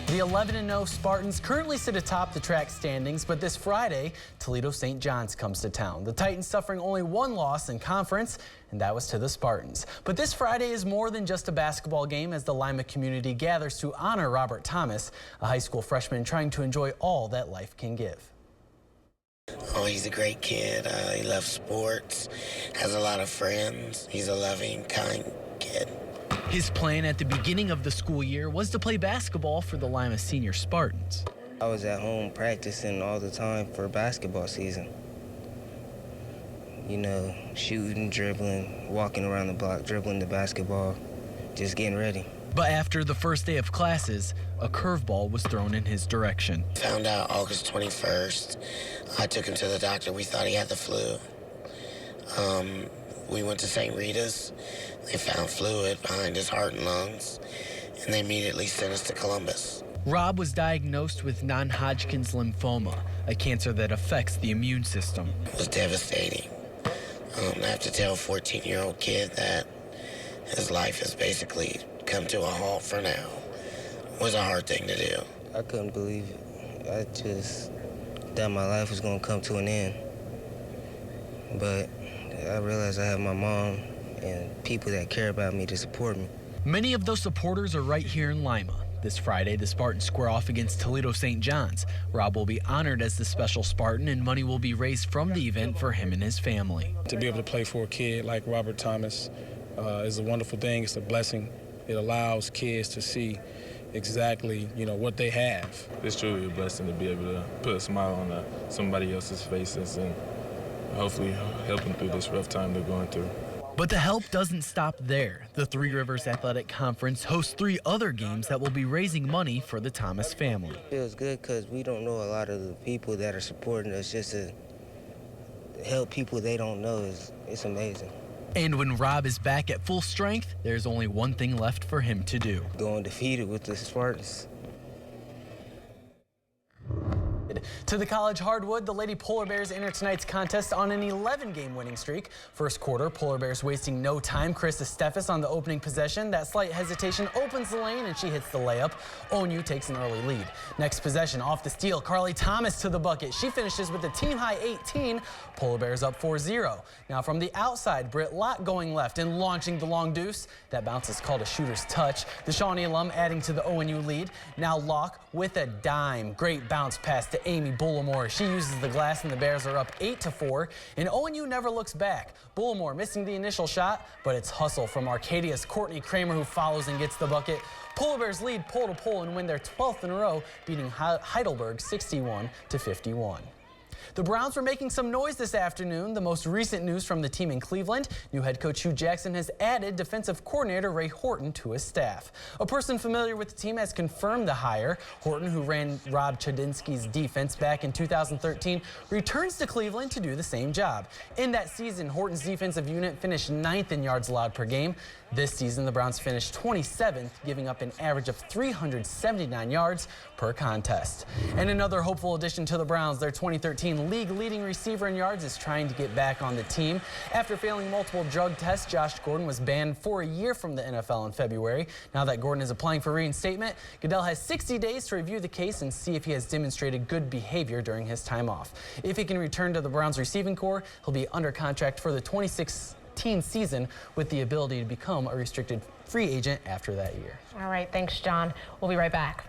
The 11-0 Spartans currently sit atop the track standings, but this Friday, Toledo St. John's comes to town. The Titans suffering only one loss in conference, and that was to the Spartans. But this Friday is more than just a basketball game as the Lima community gathers to honor Robert Thomas, a high school freshman trying to enjoy all that life can give. Oh, he's a great kid. He loves sports, has a lot of friends. He's a loving, kind kid. His plan at the beginning of the school year was to play basketball for the Lima Senior Spartans. I was at home practicing all the time for basketball season. You know, shooting, dribbling, walking around the block, dribbling the basketball, just getting ready. But after the first day of classes, a curveball was thrown in his direction. Found out August 21st. I took him to the doctor. We thought he had the flu. We went to St. Rita's. They found fluid behind his heart and lungs, and they immediately sent us to Columbus. Rob was diagnosed with non-Hodgkin's lymphoma, a cancer that affects the immune system. It was devastating. I have to tell a 14-year-old kid that his life has basically come to a halt for now. It was a hard thing to do. I couldn't believe it. I just thought my life was going to come to an end. But I realized I have my mom and people that care about me to support me. Many of those supporters are right here in Lima. This Friday, the Spartans square off against Toledo St. John's. Rob will be honored as the special Spartan, and money will be raised from the event for him and his family. To be able to play for a kid like Robert Thomas is a wonderful thing. It's a blessing. It allows kids to see exactly, what they have. It's truly a blessing to be able to put a smile on somebody else's faces and hopefully help them through this rough time they're going through. But the help doesn't stop there. The Three Rivers Athletic Conference hosts 3 other games that will be raising money for the Thomas family. It feels good because we don't know a lot of the people that are supporting us. Just to help people they don't know it's amazing. And when Rob is back at full strength, there's only one thing left for him to do. Go undefeated with the Spartans. To the college hardwood, the Lady Polar Bears enter tonight's contest on an 11-game winning streak. First quarter, Polar Bears wasting no time. Chris Estefas on the opening possession. That slight hesitation opens the lane, and she hits the layup. ONU takes an early lead. Next possession, off the steal, Carly Thomas to the bucket. She finishes with a team-high 18. Polar Bears up 4-0. Now from the outside, Britt Lott going left and launching the long deuce. That bounce is called a shooter's touch. The Shawnee alum adding to the ONU lead. Now Locke with a dime. Great bounce pass to Amy Bullimore. She uses the glass, and the Bears are up 8-4. And ONU never looks back. Bullimore missing the initial shot, but it's hustle from Arcadia's Courtney Kramer who follows and gets the bucket. Polar Bears lead pole to pole and win their 12th in a row, beating Heidelberg 61-51. The Browns were making some noise this afternoon. The most recent news from the team in Cleveland, new head coach Hugh Jackson has added defensive coordinator Ray Horton to his staff. A person familiar with the team has confirmed the hire. Horton, who ran Rob Chudinski's defense back in 2013, returns to Cleveland to do the same job. In that season, Horton's defensive unit finished 9th in yards allowed per game. This season, the Browns finished 27th, giving up an average of 379 yards per contest. And another hopeful addition to the Browns, their 2013 league-leading receiver in yards, is trying to get back on the team. After failing multiple drug tests, Josh Gordon was banned for a year from the NFL in February. Now that Gordon is applying for reinstatement, Goodell has 60 days to review the case and see if he has demonstrated good behavior during his time off. If he can return to the Browns receiving corps, he'll be under contract for the 2016 season with the ability to become a restricted free agent after that year. All right, thanks, John. We'll be right back.